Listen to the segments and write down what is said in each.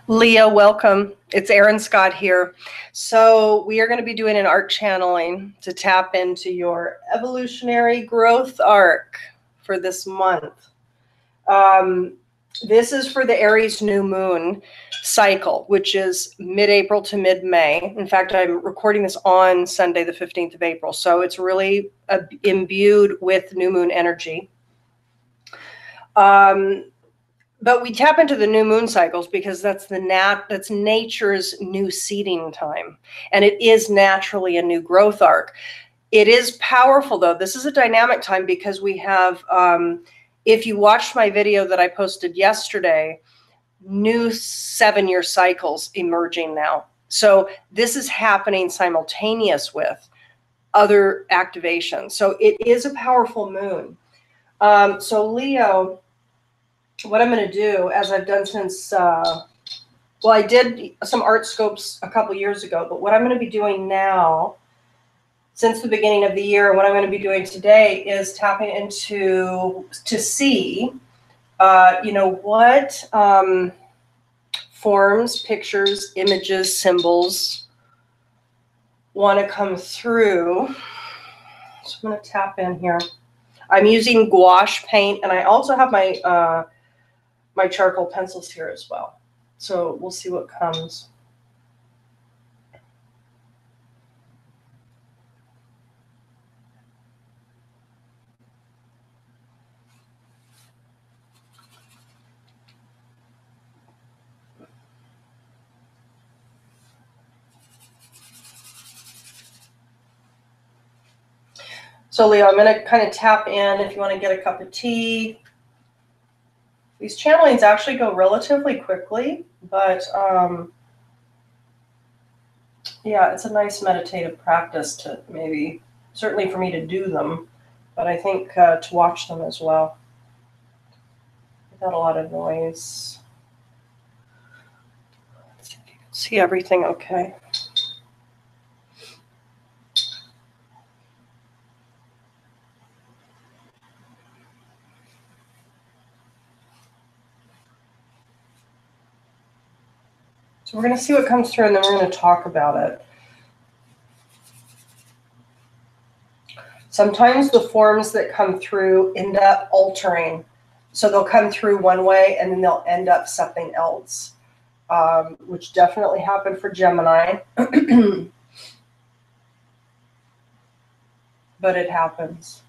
Leah, welcome. It's Erin Scott here. So we are going to be doing an art channeling to tap into your evolutionary growth arc for this month. This is for the Aries new moon cycle, which is mid-April to mid-May. In fact, I'm recording this on Sunday, the 15th of April. So it's really imbued with new moon energy. But we tap into the new moon cycles because that's nature's new seeding time. And it is naturally a new growth arc. It is powerful, though. This is a dynamic time because we have, if you watched my video that I posted yesterday, new 7-year cycles emerging now. So this is happening simultaneous with other activations. So it is a powerful moon. So Leo, what I'm going to do, as I've done since, well, I did some art scopes a couple years ago, but what I'm going to be doing now, since the beginning of the year, what I'm going to be doing today is tapping into, to see, what forms, pictures, images, symbols want to come through. So I'm going to tap in here. I'm using gouache paint, and I also have my my charcoal pencils here as well. So we'll see what comes. So Leo, I'm going to kind of tap in if you want to get a cup of tea. These channelings actually go relatively quickly, but yeah, it's a nice meditative practice to maybe, certainly for me to do them, but I think to watch them as well. Without a lot of noise. Let's see if you can see everything okay. So we're going to see what comes through, and then we're going to talk about it. Sometimes the forms that come through end up altering. So they'll come through one way, and then they'll end up something else, which definitely happened for Gemini. But it happens,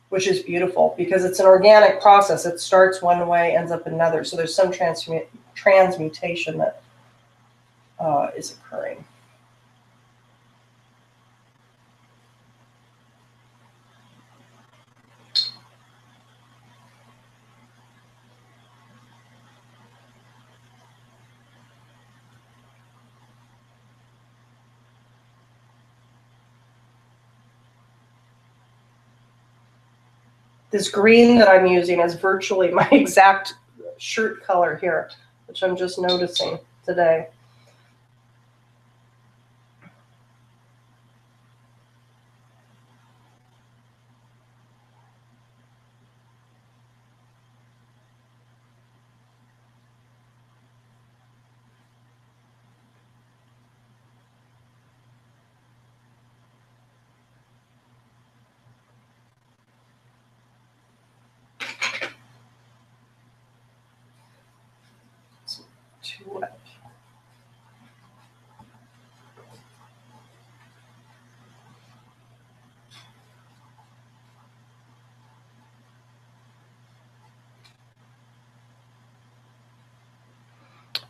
which is beautiful because it's an organic process. It starts one way, ends up another. So there's some transmutation that is occurring. This green that I'm using is virtually my exact shirt color here, which I'm just noticing today. Too wet.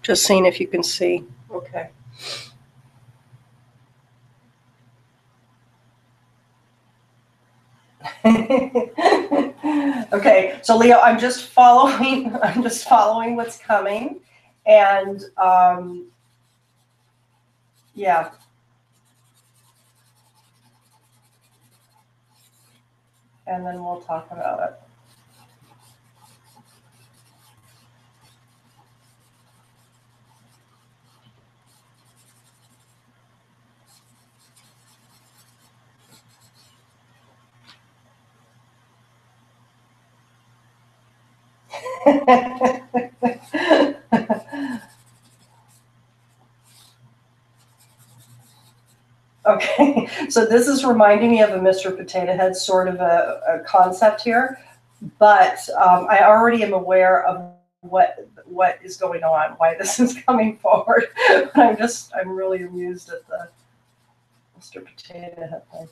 Just seeing if you can see. Okay. Okay, so Leo, I'm just following what's coming, and yeah. And then we'll talk about it. Okay, so this is reminding me of a Mr. Potato Head sort of a concept here, but I already am aware of what is going on, why this is coming forward. I'm really amused at the Mr. Potato Head thing.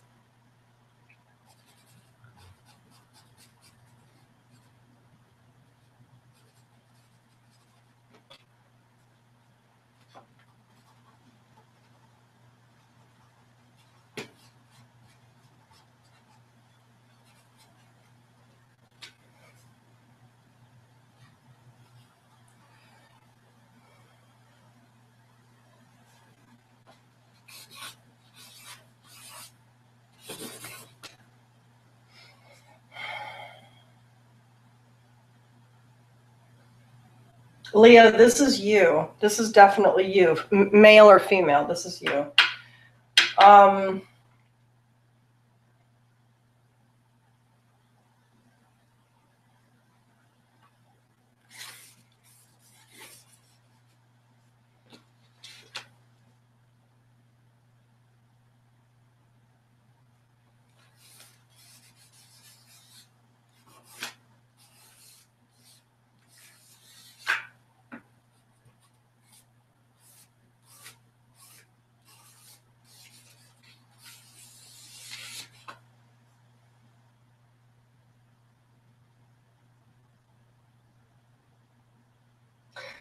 Leo, this is you. This is definitely you, male or female. This is you.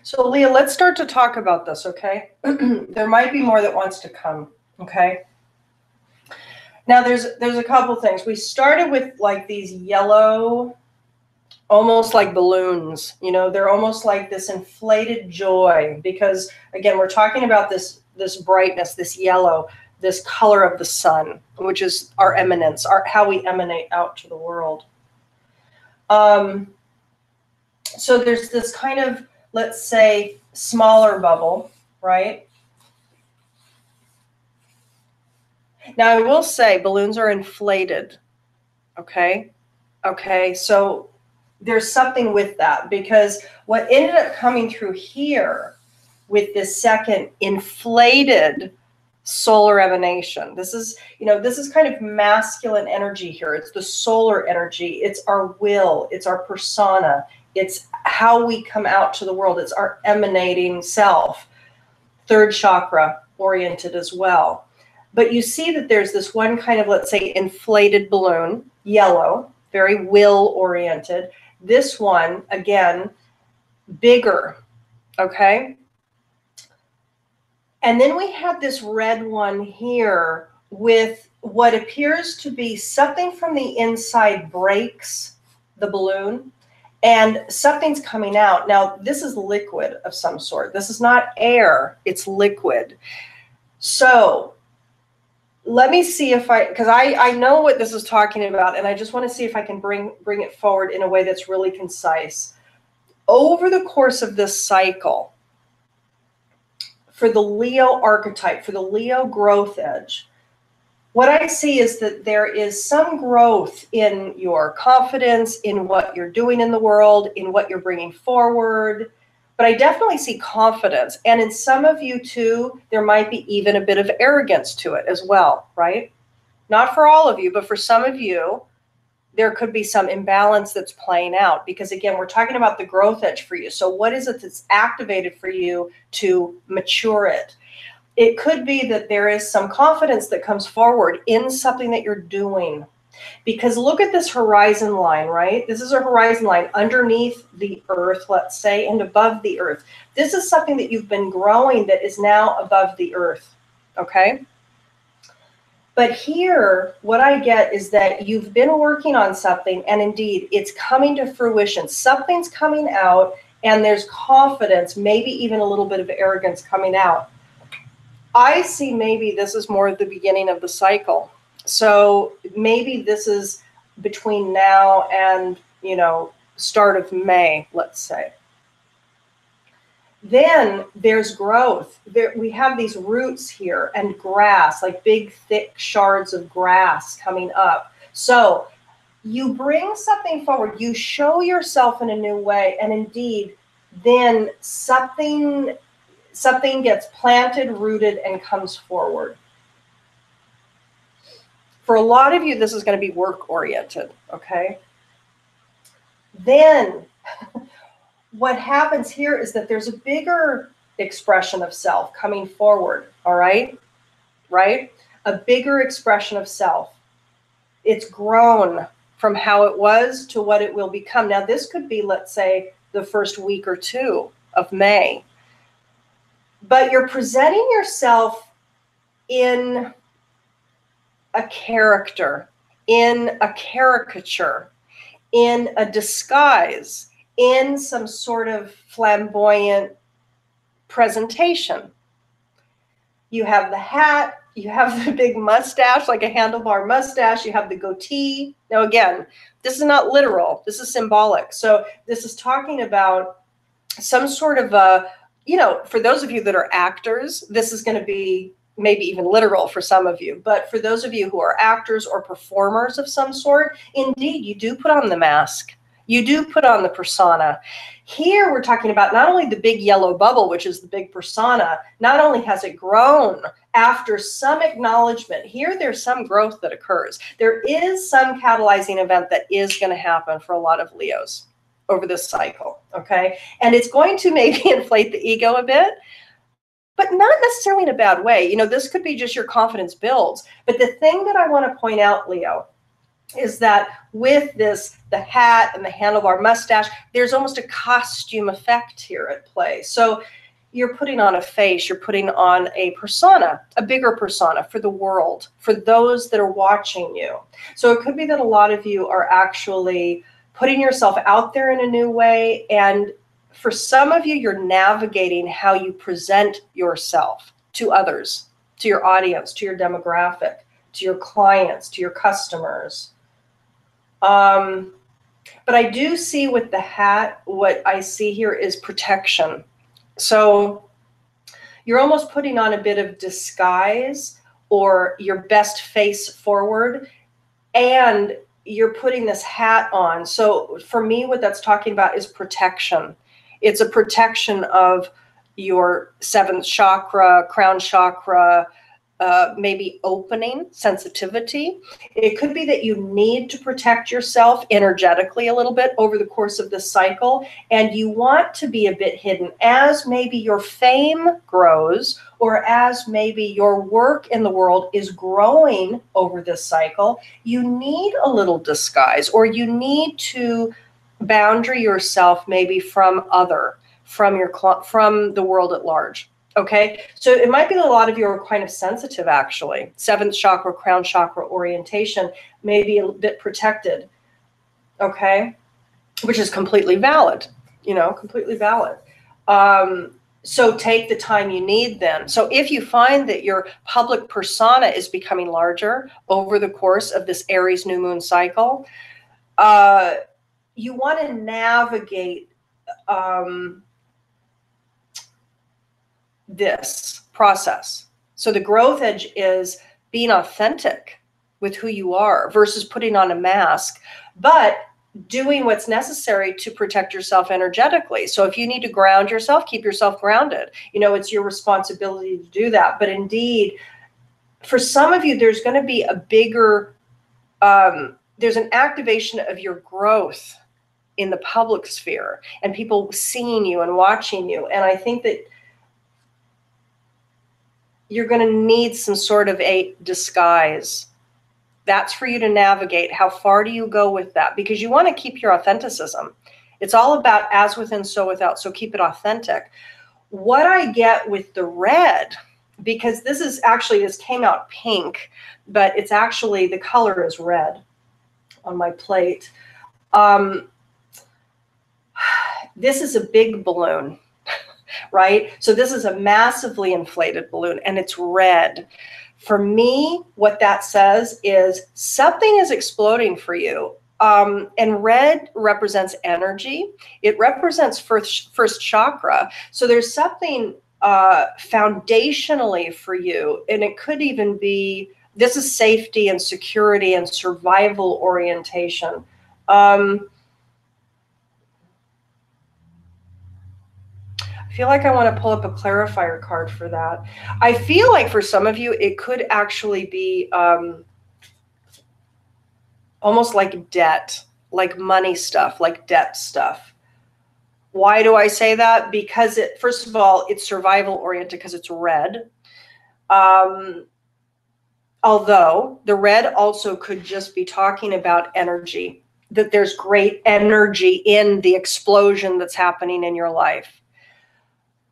So Leah, let's start to talk about this, okay? There might be more that wants to come, okay? Now there's a couple things. We started with like these yellow, almost like balloons, you know, they're almost like this inflated joy, because again, we're talking about this brightness, this yellow, this color of the sun, which is our eminence, how we emanate out to the world. So there's this kind of, let's say, smaller bubble, right? Now I will say balloons are inflated, okay? Okay, so there's something with that, because what ended up coming through here with this second inflated solar emanation, this is, you know, this is kind of masculine energy here. It's the solar energy. It's our will. It's our persona. It's how we come out to the world. It's our emanating self. Third chakra oriented as well. But you see that there's this one kind of, let's say, inflated balloon, yellow, very will oriented. This one, again, bigger, okay? And then we have this red one here with what appears to be something from the inside breaks the balloon and something's coming out. Now, this is liquid of some sort. This is not air, it's liquid. So let me see if because I know what this is talking about, and I just want to see if I can bring it forward in a way that's really concise. Over the course of this cycle, for the Leo archetype, for the Leo growth edge, what I see is that there is some growth in your confidence, in what you're doing in the world, in what you're bringing forward. But I definitely see confidence. And in some of you too, there might be even a bit of arrogance to it as well, right? Not for all of you, but for some of you, there could be some imbalance that's playing out, because again, we're talking about the growth edge for you. So what is it that's activated for you to mature it? It could be that there is some confidence that comes forward in something that you're doing. Because look at this horizon line, right? This is a horizon line underneath the earth, let's say, and above the earth. This is something that you've been growing that is now above the earth, okay? But here, what I get is that you've been working on something, and indeed, it's coming to fruition. Something's coming out, and there's confidence, maybe even a little bit of arrogance coming out. I see maybe this is more at the beginning of the cycle. So maybe this is between now and, you know, start of May, let's say. Then there's growth. We have these roots here and grass, like big, thick shards of grass coming up. So you bring something forward. You show yourself in a new way. And indeed, then something gets planted, rooted, and comes forward. For a lot of you, this is going to be work-oriented, okay? Then what happens here is that there's a bigger expression of self coming forward, all right? Right? A bigger expression of self. It's grown from how it was to what it will become. Now, this could be, let's say, the first week or two of May. But you're presenting yourself in a character, in a caricature, in a disguise, in some sort of flamboyant presentation. You have the hat, you have the big mustache, like a handlebar mustache, you have the goatee. Now again, this is not literal, this is symbolic. So this is talking about some sort of a, you know, for those of you that are actors, this is going to be maybe even literal for some of you. But for those of you who are actors or performers of some sort, indeed, you do put on the mask. You do put on the persona. Here we're talking about not only the big yellow bubble, which is the big persona, not only has it grown after some acknowledgement, here there's some growth that occurs. There is some catalyzing event that is going to happen for a lot of Leos over this cycle, okay? And it's going to maybe inflate the ego a bit, but not necessarily in a bad way. You know, this could be just your confidence builds. But the thing that I want to point out, Leo, is that with this, the hat and the handlebar mustache, there's almost a costume effect here at play. So you're putting on a face, you're putting on a persona, a bigger persona for the world, for those that are watching you. So it could be that a lot of you are actually putting yourself out there in a new way. And for some of you, you're navigating how you present yourself to others, to your audience, to your demographic, to your clients, to your customers. But I do see with the hat, what I see here is protection. So you're almost putting on a bit of disguise or your best face forward, and you're putting this hat on. So for me, what that's talking about is protection. It's a protection of your seventh chakra, crown chakra, maybe opening, sensitivity. It could be that you need to protect yourself energetically a little bit over the course of this cycle, and you want to be a bit hidden as maybe your fame grows or as maybe your work in the world is growing over this cycle. You need a little disguise, or you need to boundary yourself maybe from the world at large. Okay, so it might be that a lot of you are kind of sensitive, actually. Seventh chakra, crown chakra orientation, maybe a bit protected, okay, which is completely valid, you know, completely valid. So take the time you need then. So if you find that your public persona is becoming larger over the course of this Aries new moon cycle, you want to navigate this process. So the growth edge is being authentic with who you are versus putting on a mask, but doing what's necessary to protect yourself energetically. So if you need to ground yourself, keep yourself grounded. You know, it's your responsibility to do that. But indeed, for some of you, there's going to be a bigger, there's an activation of your growth in the public sphere and people seeing you and watching you. And I think that you're going to need some sort of a disguise. That's for you to navigate. How far do you go with that? Because you want to keep your authenticism. It's all about as within, so without. So keep it authentic. What I get with the red, because this is actually, this came out pink, but it's actually, the color is red on my plate. This is a big balloon. Right? So this is a massively inflated balloon and it's red. For me, what that says is something is exploding for you. And red represents energy. It represents first chakra. So there's something foundationally for you. And it could even be, this is safety and security and survival orientation. I feel like I want to pull up a clarifier card for that. I feel like for some of you, it could actually be almost like debt, like money stuff, like debt stuff. Why do I say that? Because first of all, it's survival oriented because it's red. Although the red also could just be talking about energy, that there's great energy in the explosion that's happening in your life.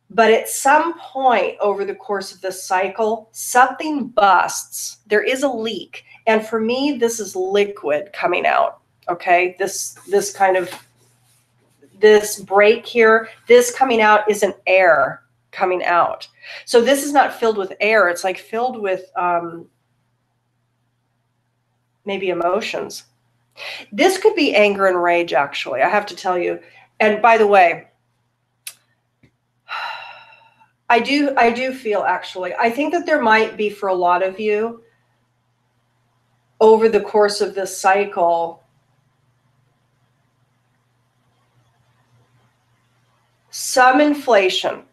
But at some point over the course of this cycle, something busts. There is a leak. And for me, this is liquid coming out. Okay, this break here, this coming out isn't air coming out. So this is not filled with air. It's like filled with maybe emotions. This could be anger and rage, actually, I have to tell you. And by the way, I do feel, actually, I think that there might be, for a lot of you, over the course of this cycle, some inflation.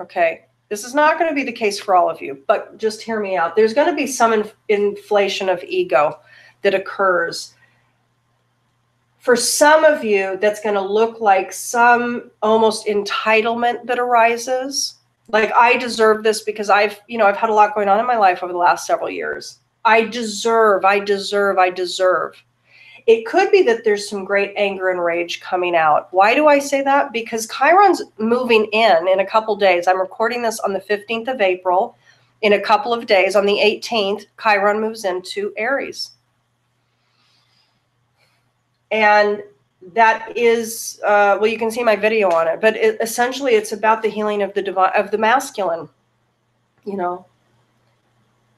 Okay, this is not going to be the case for all of you, but just hear me out. There's going to be some inflation of ego that occurs. For some of you, that's going to look like some almost entitlement that arises. Like, I deserve this because I've had a lot going on in my life over the last several years. I deserve. It could be that there's some great anger and rage coming out. Why do I say that? Because Chiron's moving in a couple days. I'm recording this on the 15th of April. In a couple of days, on the 18th, Chiron moves into Aries. And that is, well, you can see my video on it, but essentially it's about the healing of the divine, of the masculine. You know,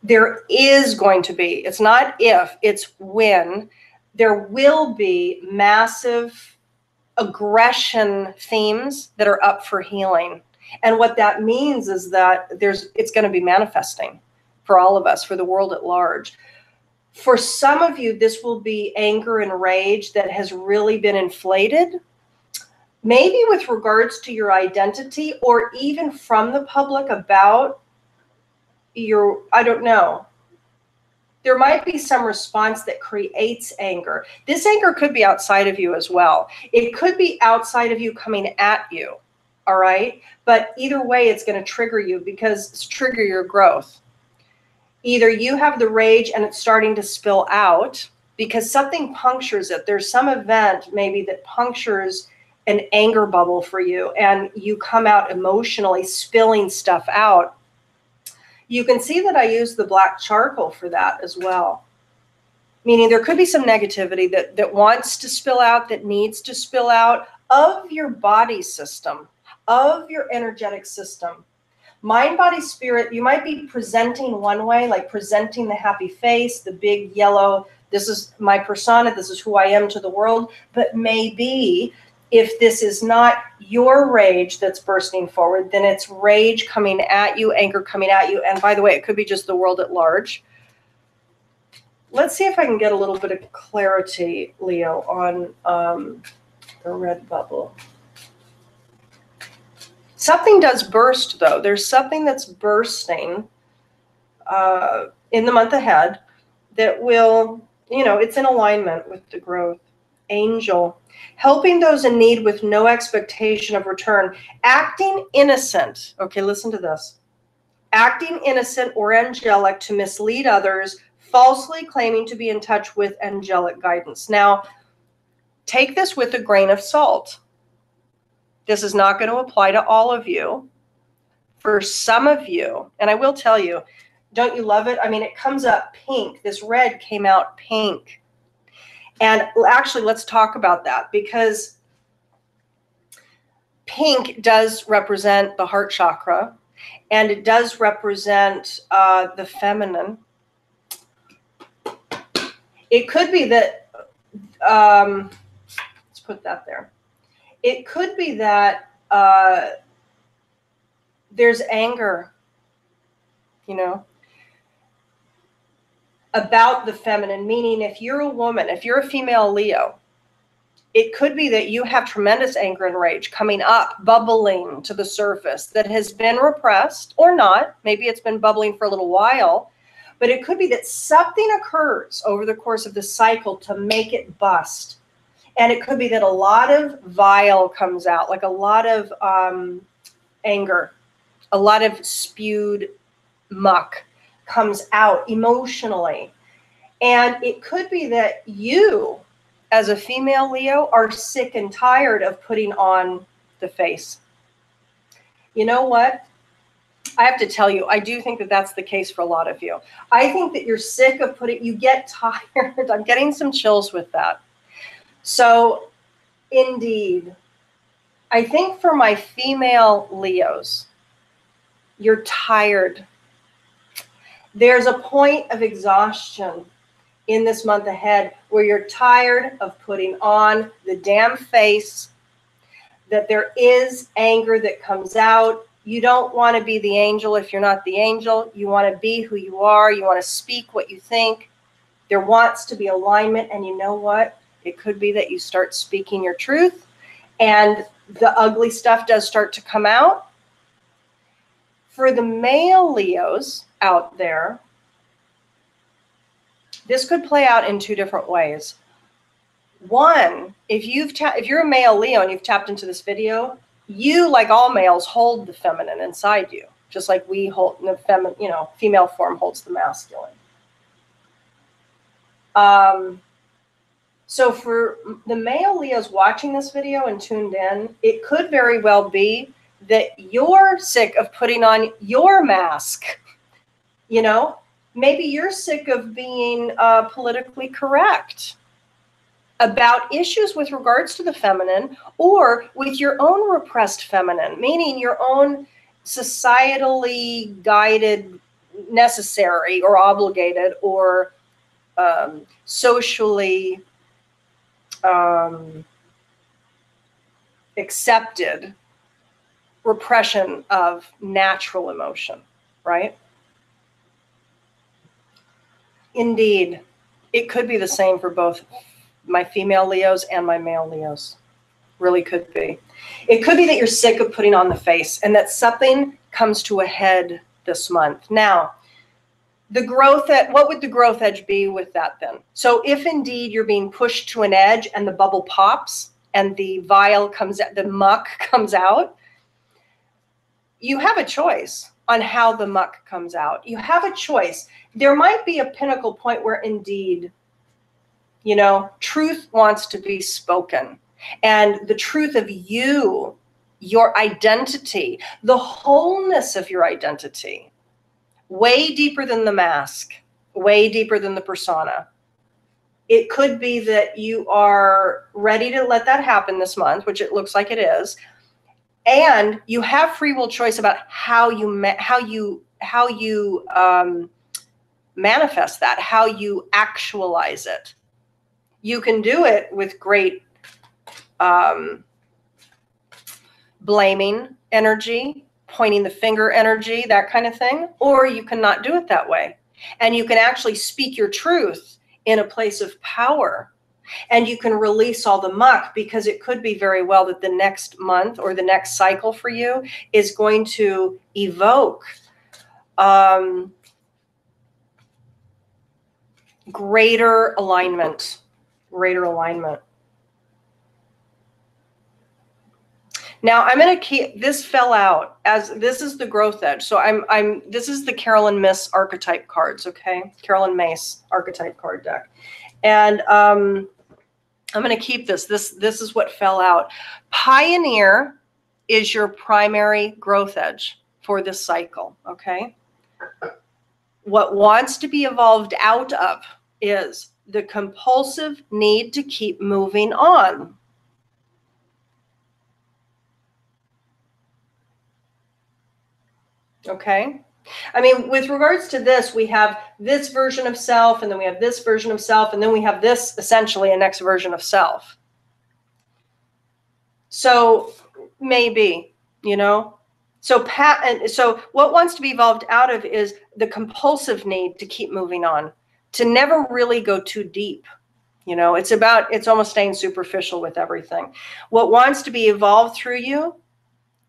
there is going to be, it's not if, it's when, there will be massive aggression themes that are up for healing. And what that means is that it's going to be manifesting for all of us, for the world at large. For some of you, this will be anger and rage that has really been inflated, maybe with regards to your identity, or even from the public about your, I don't know. There might be some response that creates anger. This anger could be outside of you as well. It could be outside of you coming at you, all right? But either way, it's going to trigger you, because it's trigger your growth. Either you have the rage and it's starting to spill out because something punctures it. There's some event maybe that punctures an anger bubble for you, and you come out emotionally spilling stuff out. You can see that I use the black charcoal for that as well. Meaning there could be some negativity that wants to spill out, that needs to spill out of your body system, of your energetic system. Mind, body, spirit, you might be presenting one way, like presenting the happy face, the big yellow, this is my persona, this is who I am to the world. But maybe if this is not your rage that's bursting forward, then it's rage coming at you, anger coming at you. And by the way, it could be just the world at large. Let's see if I can get a little bit of clarity, Leo, on the red bubble. Something does burst, though. There's something that's bursting in the month ahead that will, it's in alignment with the growth. Angel, helping those in need with no expectation of return. Acting innocent. Okay, listen to this. Acting innocent or angelic to mislead others, falsely claiming to be in touch with angelic guidance. Now, take this with a grain of salt. This is not going to apply to all of you. For some of you, and I will tell you, don't you love it? I mean, it comes up pink. This red came out pink. And actually, let's talk about that, because pink does represent the heart chakra, and it does represent the feminine. It could be that, let's put that there. It could be that there's anger, about the feminine, meaning if you're a woman, if you're a female Leo, it could be that you have tremendous anger and rage coming up, bubbling to the surface that has been repressed or not. Maybe it's been bubbling for a little while, but it could be that something occurs over the course of the cycle to make it bust. And it could be that a lot of bile comes out, like a lot of anger, a lot of spewed muck comes out emotionally. And it could be that you, as a female Leo, are sick and tired of putting on the face. You know what? I have to tell you, I do think that that's the case for a lot of you. I think that you're sick of you get tired. I'm getting some chills with that. So, indeed, I think for my female Leos, you're tired. There's a point of exhaustion in this month ahead where you're tired of putting on the damn face, that there is anger that comes out. You don't want to be the angel if you're not the angel. You want to be who you are. You want to speak what you think. There wants to be alignment. And you know what? It could be that you start speaking your truth and the ugly stuff does start to come out. For the male Leos out there, this could play out in two different ways. One, if you're a male Leo and you've tapped into this video, you, like all males, hold the feminine inside you, just like we hold the feminine, female form holds the masculine. So for the male Leos watching this video and tuned in, it could very well be that you're sick of putting on your mask. Maybe you're sick of being politically correct about issues with regards to the feminine or with your own repressed feminine, meaning your own societally guided, necessary or obligated or socially accepted repression of natural emotion, right? Indeed, it could be the same for both my female Leos and my male Leos. Really could be. It could be that you're sick of putting on the face and that something comes to a head this month. Now, what would the growth edge be with that then? So if indeed you're being pushed to an edge and the bubble pops and the vial comes out, the muck comes out, you have a choice on how the muck comes out. You have a choice. There might be a pinnacle point where indeed, truth wants to be spoken. And the truth of you, your identity, the wholeness of your identity, way deeper than the mask, way deeper than the persona. It could be that you are ready to let that happen this month, which it looks like it is. And you have free will choice about how you manifest that, how you actualize it. You can do it with great blaming energy, pointing the finger energy, that kind of thing, or you cannot do it that way. And you can actually speak your truth in a place of power. And you can release all the muck, because it could be very well that the next month or the next cycle for you is going to evoke greater alignment. Now I'm going to keep this fell out as this is the growth edge. So this is the Carolyn Miss archetype cards. Okay. Carolyn Mace archetype card deck. And, I'm going to keep this. This is what fell out. Pioneer is your primary growth edge for this cycle. Okay. What wants to be evolved out of is the compulsive need to keep moving on. Okay. I mean, with regards to this, we have this version of self, and then we have this version of self, and then we have this essentially a next version of self. So maybe, so what wants to be evolved out of is the compulsive need to keep moving on, to never really go too deep. It's almost staying superficial with everything. What wants to be evolved through you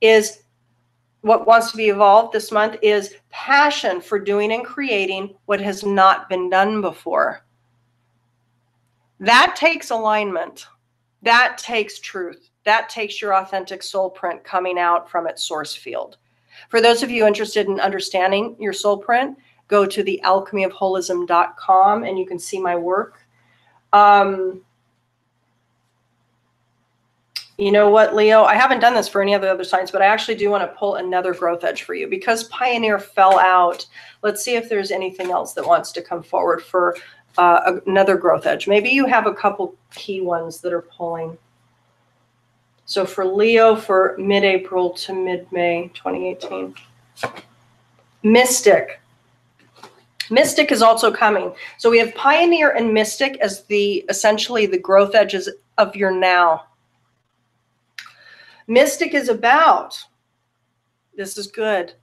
is what wants to be evolved this month is passion for doing and creating what has not been done before. That takes alignment. That takes truth. That takes your authentic soul print coming out from its source field. For those of you interested in understanding your soul print, go to the alchemyofholism.com and you can see my work. You know what, Leo? I haven't done this for any of the other signs, but I actually do want to pull another growth edge for you because Pioneer fell out. Let's see if there's anything else that wants to come forward for another growth edge. Maybe you have a couple key ones that are pulling. So for Leo, for mid-April to mid-May 2018. Mystic. Mystic is also coming. So we have Pioneer and Mystic as essentially the growth edges of your now. Mystic is about, this is good,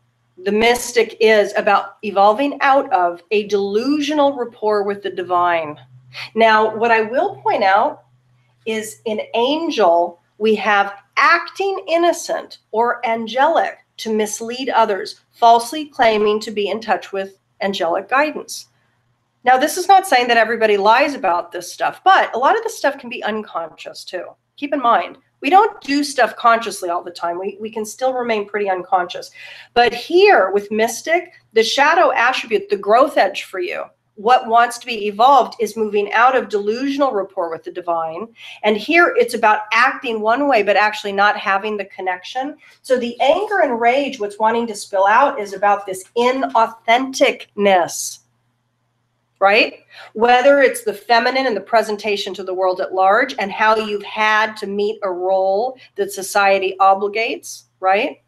the mystic is about evolving out of a delusional rapport with the divine. Now, what I will point out is in angel, we have acting innocent or angelic to mislead others, falsely claiming to be in touch with angelic guidance. Now, this is not saying that everybody lies about this stuff, but a lot of this stuff can be unconscious too. Keep in mind, we don't do stuff consciously all the time. We can still remain pretty unconscious. But here with Mystic, the shadow attribute, the growth edge for you, what wants to be evolved is moving out of delusional rapport with the divine. And here it's about acting one way, but actually not having the connection. So the anger and rage, what's wanting to spill out is about this inauthenticness. Right? Whether it's the feminine and the presentation to the world at large and how you've had to meet a role that society obligates, right?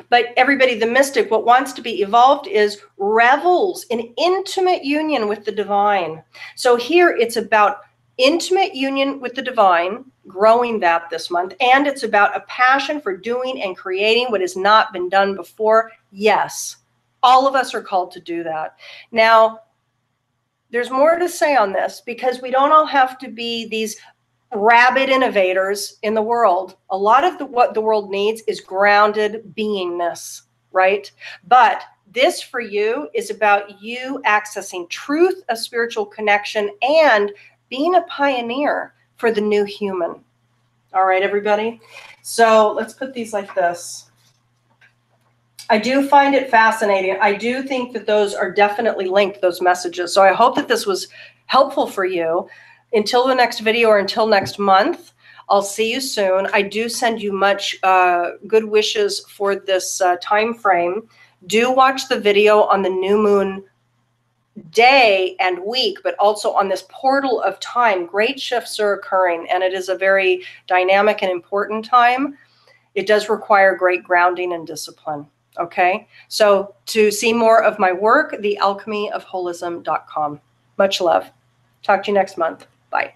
But everybody, the mystic, what wants to be evolved is revels in intimate union with the divine. So here it's about intimate union with the divine, growing that this month, and it's about a passion for doing and creating what has not been done before. Yes, all of us are called to do that. Now, there's more to say on this because we don't all have to be these rabid innovators in the world. A lot of what the world needs is grounded beingness, right? But this for you is about you accessing truth, a spiritual connection, and being a pioneer for the new human. All right, everybody? So let's put these like this. I do find it fascinating. I do think that those are definitely linked, those messages. So I hope that this was helpful for you. Until the next video or until next month, I'll see you soon. I do send you much good wishes for this time frame. Do watch the video on the new moon day and week, but also on this portal of time. Great shifts are occurring, and it is a very dynamic and important time. It does require great grounding and discipline. Okay, so to see more of my work, the alchemyofholism.com. Much love. Talk to you next month. Bye.